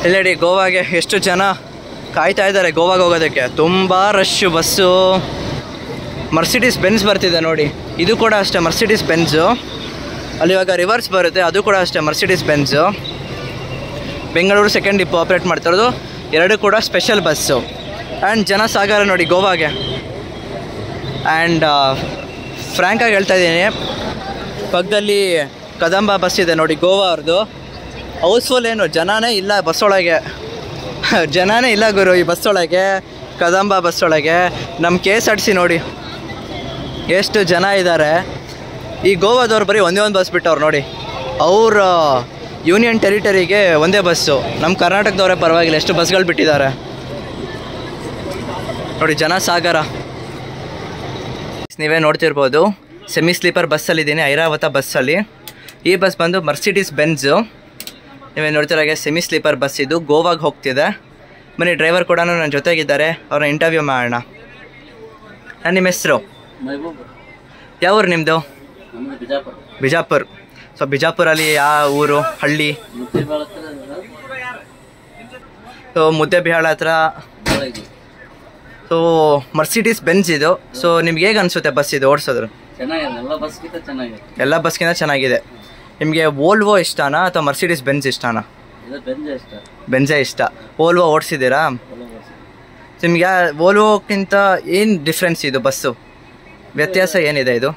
ಇಲ್ಲೇಡಿ ಗೋವಾಗೆ ಎಷ್ಟು ಜನ ಕಾಯ್ತಾ ಇದ್ದಾರೆ ಗೋವಾಗೆ ಹೋಗೋದಕ್ಕೆ. ತುಂಬ ರಶ್ಶು ಬಸ್ಸು. ಮರ್ಸಿಡೀಸ್ ಬೆನ್ಸ್ ಬರ್ತಿದೆ ನೋಡಿ, ಇದು ಕೂಡ ಅಷ್ಟೇ ಮರ್ಸಿಡೀಸ್ ಬೆನ್ಸು. ಅಲ್ಲಿ ಇವಾಗ ರಿವರ್ಸ್ ಬರುತ್ತೆ, ಅದು ಕೂಡ ಅಷ್ಟೇ Mercedes Benz. Bengaluru second depot operate ಮಾಡ್ತಿರೋದು, ಎರಡು ಕೂಡ ಸ್ಪೆಷಲ್ ಬಸ್ಸು. ಆ್ಯಂಡ್ ಜನ ಸಾಗರ ನೋಡಿ ಗೋವಾಗೆ. ಆ್ಯಂಡ್ ಫ್ರ್ಯಾಂಕಾಗಿ ಹೇಳ್ತಾ ಇದ್ದೀನಿ, ಪಕ್ಕದಲ್ಲಿ ಕದಂಬ ಬಸ್ ಇದೆ ನೋಡಿ ಗೋವಾ ಅವ್ರದ್ದು. ಹೌಸ್ಫುಲ್ ಏನು ಜನನೇ ಇಲ್ಲ ಬಸ್ಸೊಳಗೆ, ಜನನೇ ಇಲ್ಲ ಗುರು ಈ ಬಸ್ಸೊಳಗೆ, ಕದಂಬ ಬಸ್ಸೊಳಗೆ. ನಮ್ಮ KSRTC ನೋಡಿ ಎಷ್ಟು ಜನ ಇದ್ದಾರೆ. ಈ ಗೋವಾದವ್ರು ಬರೀ ಒಂದೇ ಒಂದು ಬಸ್ ಬಿಟ್ಟವ್ರು ನೋಡಿ, ಅವ್ರ ಯೂನಿಯನ್ ಟೆರಿಟರಿಗೆ ಒಂದೇ ಬಸ್ಸು. ನಮ್ಮ ಕರ್ನಾಟಕದವರೇ ಪರವಾಗಿಲ್ಲ ಎಷ್ಟು ಬಸ್ಗಳು ಬಿಟ್ಟಿದ್ದಾರೆ ನೋಡಿ. ಜನ ಸಾಗರ ನೀವೇ ನೋಡ್ತಿರ್ಬೋದು. ಸೆಮಿ ಸ್ಲೀಪರ್ ಬಸ್ಸಲ್ಲಿದ್ದೀನಿ, ಐರಾವತ ಬಸ್ಸಲ್ಲಿ. ಈ ಬಸ್ ಬಂದು ಮರ್ಸಿಡೀಸ್ ಬೆನ್ಸು. ನೀವೇ ನೋಡ್ತಿರಾಗೆ ಸೆಮಿ ಸ್ಲೀಪರ್ ಬಸ್ ಇದು, ಗೋವಾಗೆ ಹೋಗ್ತಿದೆ. ಬನ್ನಿ ಡ್ರೈವರ್ ಕೂಡ ನನ್ನ ಜೊತೆಗಿದ್ದಾರೆ, ಅವ್ರನ್ನ ಇಂಟರ್ವ್ಯೂ ಮಾಡೋಣ. ನಿಮ್ಮ ಹೆಸರು? ಯಾವ ಊರು ನಿಮ್ಮದು? ಬಿಜಾಪುರ. ಸೊ ಬಿಜಾಪುರಲ್ಲಿ ಯಾವ ಊರು, ಹಳ್ಳಿ? ಸೊ ಮುದ್ದೆಬಿಹಾಳ ಹತ್ರ. ಸೊ ಮರ್ಸಿಡೀಸ್ ಬೆನ್ಸ್ ಇದು. ಸೊ ನಿಮ್ಗೆ ಹೇಗೆ ಅನಿಸುತ್ತೆ ಬಸ್ ಇದು ಓಡಿಸೋದ್ರು? ಎಲ್ಲ ಬಸ್ಗಿಂತ ಚೆನ್ನಾಗಿದೆ. ನಿಮಗೆ ವೋಲ್ವೋ ಇಷ್ಟನಾ ಅಥವಾ ಮರ್ಸಿಡೀಸ್ ಬೆನ್ಸ್ ಇಷ್ಟನಾ? ಬೆನ್ಸೇ ಇಷ್ಟ. ವೋಲ್ವೋ ಓಡಿಸಿದ್ದೀರಾ? ನಿಮಗೆ ವೋಲ್ವೋಕ್ಕಿಂತ ಏನು ಡಿಫ್ರೆನ್ಸ್ ಇದು ಬಸ್ಸು, ವ್ಯತ್ಯಾಸ ಏನಿದೆ? ಇದು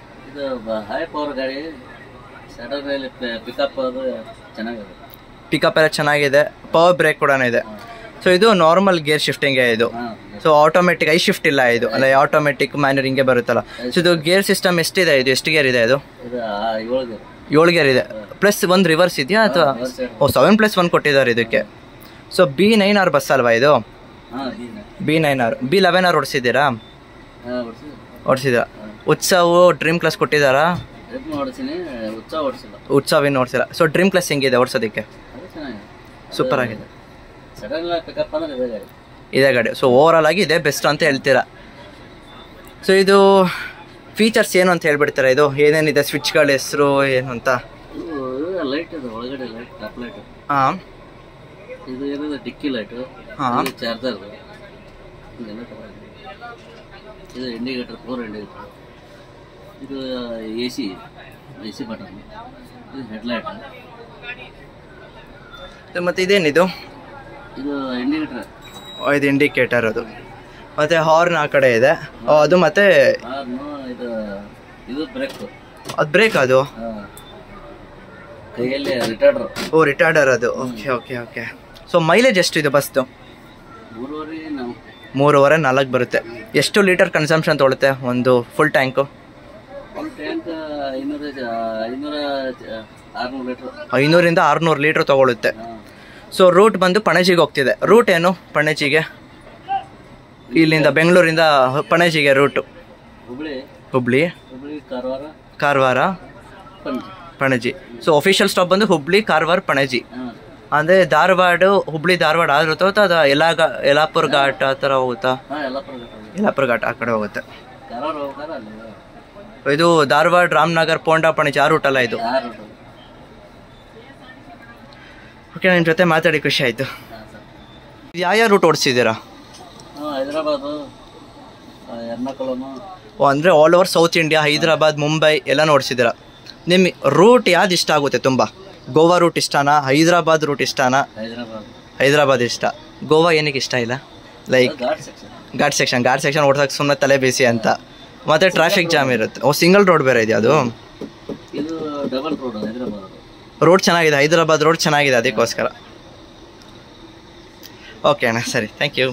ಪಿಕಪ್ ಎಲ್ಲ ಚೆನ್ನಾಗಿದೆ, ಪವರ್ ಬ್ರೇಕ್ ಕೂಡ ಇದೆ. ಸೊ ಇದು ನಾರ್ಮಲ್ ಗೇರ್ ಶಿಫ್ಟಿಂಗೇ ಇದು. ಸೊ ಆಟೋಮೆಟಿಕ್ ಐ ಶಿಫ್ಟ್ ಇಲ್ಲ ಇದು, ಅಲ್ಲ ಆಟೋಮೆಟಿಕ್ ಮ್ಯಾನ್ಯೂರ್ ಹಿಂಗೆ ಬರುತ್ತಲ್ಲ. ಸೊ ಇದು ಗೇರ್ ಸಿಸ್ಟಮ್ ಎಷ್ಟಿದೆ ಇದು, ಎಷ್ಟು ಗೇರ್ ಇದೆ ಇದು? 7 ಗೇರ್ ಇದೆ. ಪ್ಲಸ್ ಒಂದು ರಿವರ್ಸ್ ಇದೆಯಾ ಅಥವಾ? 7+1 ಕೊಟ್ಟಿದ್ದಾರೆ ಇದಕ್ಕೆ. ಸೊ B9R ಬಸ್ ಅಲ್ವಾ ಇದು? B9R. B11R ಓಡಿಸಿದ್ದೀರಾ? ಓಡಿಸಿದ್ದೀರಾ. ಉತ್ಸವ ಡ್ರೀಮ್ ಕ್ಲಾಸ್ ಕೊಟ್ಟಿದ್ದಾರಾ? ಉತ್ಸವ ಇನ್ನು ಓಡಿಸಿಲ್ಲ. ಸೊ ಡ್ರೀಮ್ ಕ್ಲಾಸ್ ಹೆಂಗಿದೆ ಓಡಿಸೋದಕ್ಕೆ? ಸೂಪರ್ ಆಗಿದೆ, ಇದೇ ಗಾಡಿ. ಸೊ ಓವರಾಲ್ ಆಗಿ ಇದೆ ಬೆಸ್ಟ್ ಅಂತ ಹೇಳ್ತೀರಾ. ಸೊ ಇದು ಫೀಚರ್ಸ್ ಏನು ಅಂತ ಹೇಳ್ಬಿಡ್ತೀರಾ? ಇದು ಏನೇನಿದೆ, ಸ್ವಿಚ್ಗಳ ಹೆಸರು ಏನು ಅಂತ? ಹಾಂ, ಇದು ಏನಂದ್ರೆ ಡಿಕ್ಕಿ ಲೈಟ್, ಚಾರ್ಜರ್, ಇದು ಇಂಡಿಕೇಟರ್, 4 ಇಂಡಿಕೇಟರ್, ಇದು AC ಬಟನ್, ಇದು ಹೆಡ್ಲೈಟ್. ಮತ್ತು ಇದೇನಿದು? ಇದು ಇಂಡಿಕೇಟರ್. ಇದು ಇಂಡಿಕೇಟರ್ ಅದು. ಮತ್ತು ಹಾರ್ನ್ ಆ ಕಡೆ ಇದೆ ಅದು. ಮತ್ತು ಇದು ಬ್ರೇಕ್. ಅದು ಬ್ರೇಕ್ ಅದು ಕೈಯಲ್ಲಿ ರಿಟಾರ್ಡರ್. ಓ ರಿಟಾರ್ಡರ್ ಅದು. Okay okay okay. So mileage ಎಷ್ಟು ಇದು ಬಸ್ದು? 3.5-4 ಬರುತ್ತೆ. ಎಷ್ಟು ಲೀಟರ್ ಕನ್ಸಂಪ್ಷನ್ ತೊಗೊಳುತ್ತೆ ಒಂದು full tank? Full tank 500-600 litre ತೊಗೊಳುತ್ತೆ. ಸೊ ರೂಟ್ ಬಂದು ಪಣಜಿಗೆ ಹೋಗ್ತಿದೆ. ರೂಟ್ ಏನು ಪಣಜಿಗೆ? ಇಲ್ಲಿಂದ ಬೆಂಗಳೂರಿಂದ ಪಣಜಿಗೆ route? Hubli, Karwar, Panaji. So official stop ಬಂದು ಹುಬ್ಳಿ, ಕಾರವಾರ, ಪಣಜಿ. ಅಂದರೆ ಧಾರವಾಡ, ಹುಬ್ಳಿ ಧಾರವಾಡ ಆದ್ರೆ ಹೋಗ್ತಾ ಅದು ಯಲ್ಲಾಪುರ ಘಾಟ್ ಆ ಥರ ಹೋಗುತ್ತಾ? ಯಲ್ಲಾಪುರ ಘಾಟ್ ಆ ಕಡೆ ಹೋಗುತ್ತೆ. ಇದು ಧಾರವಾಡ, ರಾಮನಗರ, ಪೋಂಡಾ, ಪಣಜಿ ಆ ರೂಟಲ್ಲ ಇದು? ಓಕೆ, ನಿಮ್ಮ ಜೊತೆ ಮಾತಾಡಿ ಖುಷಿ ಆಯಿತು. ಯಾವ ರೂಟ್ ಓಡಿಸಿದ್ದೀರಾ? ಹೈದರಾಬಾದು, ಎರ್ನಾಕುಳಂ. ಅಂದರೆ all over south India, Hyderabad, Mumbai ಎಲ್ಲನೂ ಓಡಿಸಿದ್ದೀರಾ. ನಿಮಗೆ ರೂಟ್ ಯಾವ್ದು ಇಷ್ಟ ಆಗುತ್ತೆ ತುಂಬ? ಗೋವಾ ರೂಟ್ ಇಷ್ಟನಾ, ಹೈದರಾಬಾದ್ ರೂಟ್ ಇಷ್ಟನಾ? ಹೈದರಾಬಾದ್ ಇಷ್ಟ. ಗೋವಾ ಏನಕ್ಕೆ ಇಷ್ಟ ಇಲ್ಲ? ಲೈಕ್ ಘಾಟ್ ಸೆಕ್ಷನ್ ಓಡ್ಸೋಕೆ ಸುಮ್ಮನೆ ತಲೆ ಬೇಸಿ ಅಂತ, ಮತ್ತು ಟ್ರಾಫಿಕ್ ಜಾಮ್ ಇರುತ್ತೆ. ಸಿಂಗಲ್ ರೋಡ್ ಬೇರೆ ಇದೆಯಾ ಅದು? ರೋಡ್ ಚೆನ್ನಾಗಿದೆ, ಹೈದರಾಬಾದ್ ರೋಡ್ ಚೆನ್ನಾಗಿದೆ, ಅದಕ್ಕೋಸ್ಕರ. ಓಕೆ ಅಣ್ಣ, ಸರಿ, ಥ್ಯಾಂಕ್ ಯು.